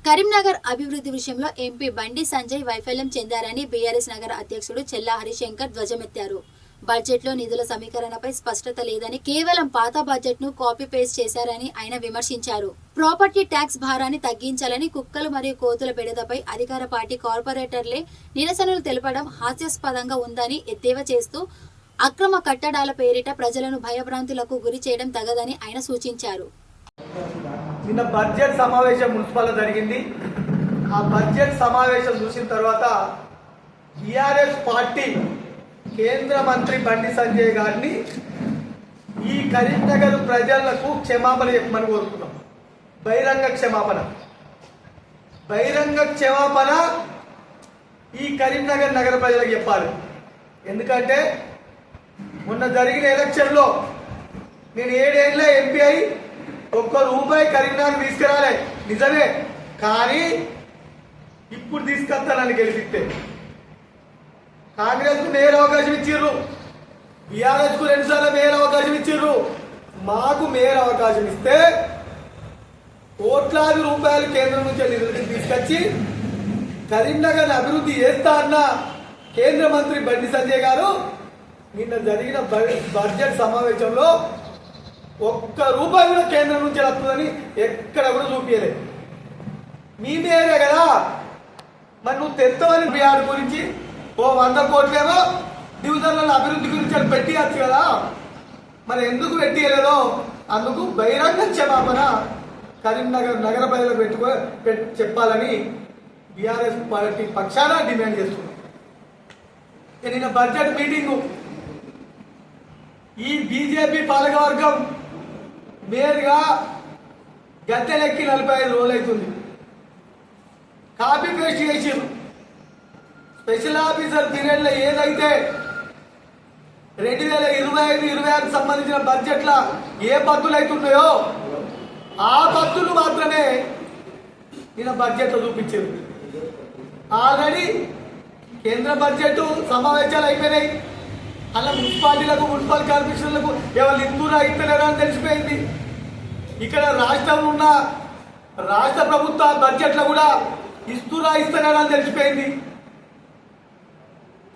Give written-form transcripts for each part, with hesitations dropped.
కరీంనగర్ అభివృద్ధి విషయంలో ఎంపీ బండి సంజయ్ వైఫల్యం చెందారని బీఆర్ఎస్ నగర అధ్యక్షుడు చెల్లా హరిశంకర్ ధ్వజమెత్తారు. బడ్జెట్లో నిధుల సమీకరణపై స్పష్టత లేదని, కేవలం పాత బడ్జెట్ ను కాపీ పేస్ట్ చేశారని ఆయన విమర్శించారు. ప్రాపర్టీ ట్యాక్స్ భారాన్ని తగ్గించాలని, కుక్కలు మరియు కోతుల బెడదపై అధికార పార్టీ కార్పొరేటర్లే నిరసనలు తెలపడం హాస్యాస్పదంగా ఉందని ఎద్దేవా చేస్తూ, అక్రమ కట్టడాల పేరిట ప్రజలను భయభ్రాంతులకు గురి చేయడం తగదని ఆయన సూచించారు. నిన్న బడ్జెట్ సమావేశం మున్సిపల్లో జరిగింది. ఆ బడ్జెట్ సమావేశం చూసిన తర్వాత టీఆర్ఎస్ పార్టీ కేంద్ర మంత్రి బండి సంజయ్ గారిని ఈ కరీంనగర్ ప్రజలకు క్షమాపణ చెప్పమని కోరుతున్నాం. బహిరంగ క్షమాపణ ఈ కరీంనగర్ నగర ప్రజలకు చెప్పాలి. ఎందుకంటే మొన్న జరిగిన ఎలక్షన్లో నేను 7 ఏళ్ళ ఎంపీ అయి ₹1 కరీంనగర్ తీసుకురాలే, నిజమే. కానీ ఇప్పుడు తీసుకొస్తానని గెలిపిస్తే కాంగ్రెస్ కు మేయర్ అవకాశం ఇచ్చిర్రు, బీఆర్ఎస్ కు 2 సార్లు మేయర్ అవకాశం ఇచ్చిర్రు. మాకు మేయర్ అవకాశం ఇస్తే కోట్లాది రూపాయలు కేంద్రం నుంచి నిధులు తీసుకొచ్చి కరీంనగర్ అభివృద్ధి చేస్తా అన్న కేంద్ర మంత్రి బండి సంజయ్ గారు నిన్న జరిగిన బడ్జెట్ సమావేశంలో ₹1 కూడా కేంద్రం నుంచి వస్తుందని ఎక్కడ కూడా చూపించలేదు. మీ మేరే కదా, మరి నువ్వు తెస్తావని బీఆర్ గురించి 100 కోట్లేమో డివిజన్ల అభివృద్ధి గురించి అని పెట్టియచ్చు కదా, మరి ఎందుకు పెట్టియలేదో అందుకు బహిరంగ క్షమాపణ కరీంనగర్ నగర ప్రజలకు చెప్పాలని బీఆర్ఎస్ పార్టీ పక్షాన డిమాండ్ చేస్తున్నాం. నిన్న బడ్జెట్ మీటింగు ఈ బీజేపీ పాలకవర్గం మేయర్గా గద్దెలెక్కి 45 రోజులు అవుతుంది. కాపీ పేస్ట్ చేసారు. స్పెషల్ ఆఫీసర్ పీరియడ్లో ఏదైతే 2025-26 సంబంధించిన బడ్జెట్ల ఏ పద్దులు అవుతున్నాయో ఆ పద్దులు మాత్రమే నిన్న బడ్జెట్లో చూపించారు. ఆల్రెడీ కేంద్ర బడ్జెట్ సమావేశాలు అయిపోయినాయి. అలా మున్సిపాలిటీలకు, మున్సిపల్ కార్పొరేషన్లకు ఎవరు ఇస్తున్నా ఇస్తలేరా అని తెలిసిపోయింది. ఇక్కడ రాష్ట్రంలో ఉన్న రాష్ట్ర ప్రభుత్వ బడ్జెట్లో కూడా ఇస్తలేరా అని తెలిసిపోయింది.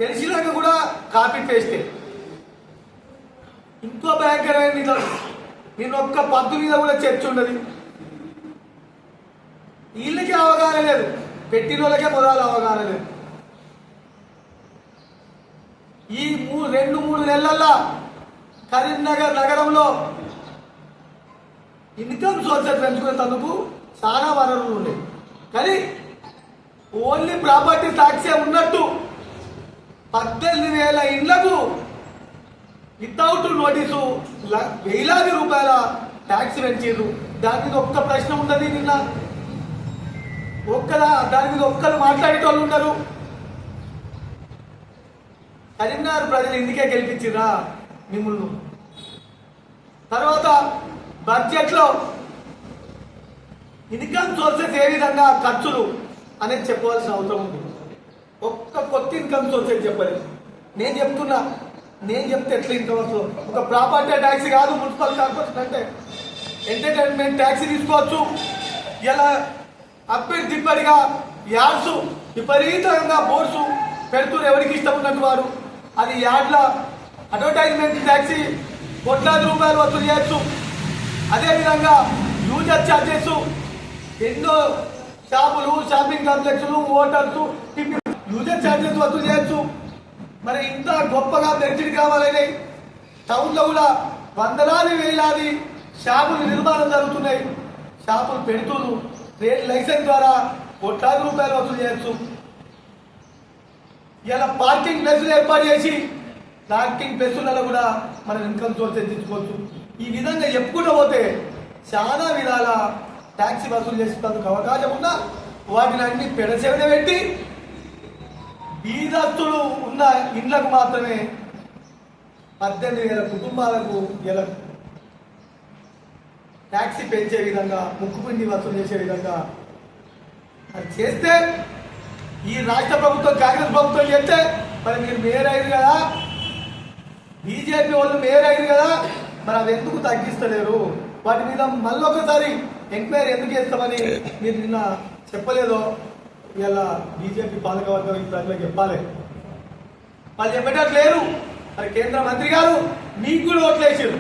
తెలిసినాక కూడా కాపీ పేస్టే. ఇంకో భయంకరమైనది, నేను ఒక్క పద్దు మీద కూడా చర్చ ఉండదు. వీళ్ళకి అవగాహన లేదు, పెట్టిన వాళ్ళకే మొదలు అవగాహన లేదు. ఈ 2-3 నెలల్లో కరీంనగర్ నగరంలో ఇన్కమ్ సోర్సెస్ పెంచుకునేందుకు చాలా వనరులు ఉన్నాయి. కానీ ఓన్లీ ప్రాపర్టీ ట్యాక్సే ఉన్నట్టు 18,000 ఇండ్లకు వితౌట్ నోటీసు వేలాది రూపాయల ట్యాక్స్ పెంచారు. దాని మీద ఒక్క ప్రశ్న ఉన్నది. నిన్న దాని మీద ఒక్కరు మాట్లాడేటోళ్ళు ఉండరు. కరీంనగర్ ప్రజలు ఇందుకే గెలిపించిరా మిమ్మల్ని. తర్వాత బడ్జెట్లో ఇన్కమ్ సోర్సెస్ ఏ విధంగా ఖర్చులు అనేది చెప్పవలసిన అవసరం ఉంది. ఒక్క కొత్త ఇన్కమ్ సోర్సెస్ చెప్పలేదు. నేను చెప్తే ఎట్లా ఇన్కమ్ వస్తుంది? ఒక ప్రాపర్టీ ట్యాక్స్ కాదు, మున్సిపల్ కార్పొరేషన్ అంటే ఎంటర్టైన్మెంట్ ట్యాక్స్ తీసుకోవచ్చు. ఇలా అప్పిడిదిప్పటిగా యాడ్స్ విపరీతంగా బోర్డ్స్ పెడుతున్నారు ఎవరికి ఇష్టం ఉన్నట్టు వారు. అది యాడ్ల అడ్వర్టైజ్మెంట్ ట్యాక్సీ కోట్లాది రూపాయలు వసూలు చేయొచ్చు. అదేవిధంగా యూజర్ ఛార్జెస్, ఎన్నో షాపులు, షాపింగ్ కాంప్లెక్స్లు, హోటల్స్ యూజర్ ఛార్జెస్ వసూలు చేయొచ్చు. మరి ఇంత గొప్పగా పెంచిడి కావాలని టౌన్లో కూడా వందలాది వేలాది షాపులు నిర్మాణం జరుగుతున్నాయి. షాపులు పెడుతున్నారు. ట్రేడ్ లైసెన్స్ ద్వారా కోట్లాది రూపాయలు వసూలు చేయొచ్చు. ఇలా పార్కింగ్ ప్లేసులు ఏర్పాటు చేసి పార్కింగ్ ప్లేసులలో కూడా మనం ఇన్కమ్ సోర్సెస్ తెచ్చుకోవచ్చు. ఈ విధంగా చెప్పుకుంటూ పోతే చాలా విధాల ట్యాక్సీ వసూలు చేసేందుకు అవకాశం ఉన్నా వాటిని అన్ని పెడచెవిన పెట్టి బీదస్తులు ఉన్న ఇండ్లకు మాత్రమే 18,000 కుటుంబాలకు ఇలా ట్యాక్సీ పెంచే విధంగా, ముక్కుపిండి వసూలు చేసే విధంగా అది చేస్తే ఈ రాష్ట్ర ప్రభుత్వం, కాంగ్రెస్ ప్రభుత్వం చేస్తే మరి మీరు మేయర్ అయ్యారు కదా, బీజేపీ వాళ్ళు మేయర్ అయ్యారు కదా, మరి అవి ఎందుకు తగ్గిస్తలేరు? వాటి మీద మళ్ళొకసారి ఎంక్వైరీ ఎందుకు చేస్తామని మీరు నిన్న చెప్పలేదో ఇలా బీజేపీ పాలకవర్గం ఈ ప్రజలకు చెప్పాలి. వాళ్ళు చెప్పేటట్టు లేరు. మరి కేంద్ర మంత్రి గారు మీకు కూడా ఓట్లేసారు,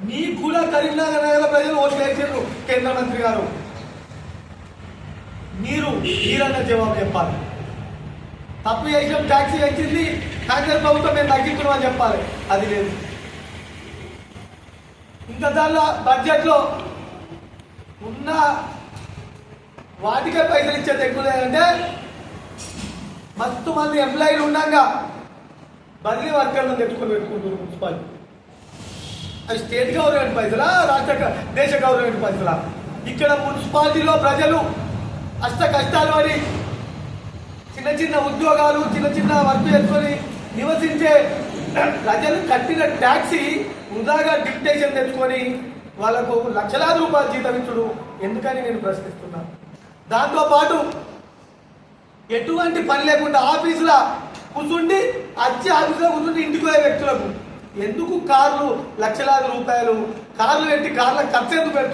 మీకు కూడా కరీంనగర్ నగర ప్రజలు ఓట్లేసారు. కేంద్ర మంత్రి గారు మీరన్న జవాబు చెప్పాలి. తప్పు చేసినాం, ట్యాక్సీ వచ్చింది, కాంగ్రెస్ ప్రభుత్వం మేము తగ్గించుకున్నాం అని చెప్పాలి. అది లేదు. ఇంకా దానిలో బడ్జెట్లో ఉన్న వాటికే పైసలు ఇచ్చేది ఎక్కువ లేదంటే మస్తు మంది ఎంప్లాయీలు ఉండగా బదిలీ వర్కర్లను పెట్టుకుంటారు మున్సిపాలిటీ. అది స్టేట్ గవర్నమెంట్ పైసలా, దేశ గవర్నమెంట్ పైసలా? ఇక్కడ మున్సిపాలిటీలో ప్రజలు అష్ట కష్టాలు పడి చిన్న చిన్న ఉద్యోగాలు, చిన్న చిన్న వర్క్ చేసుకొని నివసించే ప్రజలు కట్టిన ట్యాక్సీ వృధాగా డిక్టేషన్ తెచ్చుకొని వాళ్ళకు లక్షలాది రూపాయలు జీతం ఇచ్చుడు ఎందుకని నేను ప్రశ్నిస్తున్నాను. దాంతోపాటు ఎటువంటి పని లేకుండా ఆఫీసులో కూర్చుండి ఆఫీసులో కూర్చుండి ఇంటికి పోయే వ్యక్తులకు ఎందుకు కార్లు లక్షలాది రూపాయలు కార్లు పెట్టి కార్ల ఖర్చు ఎందుకు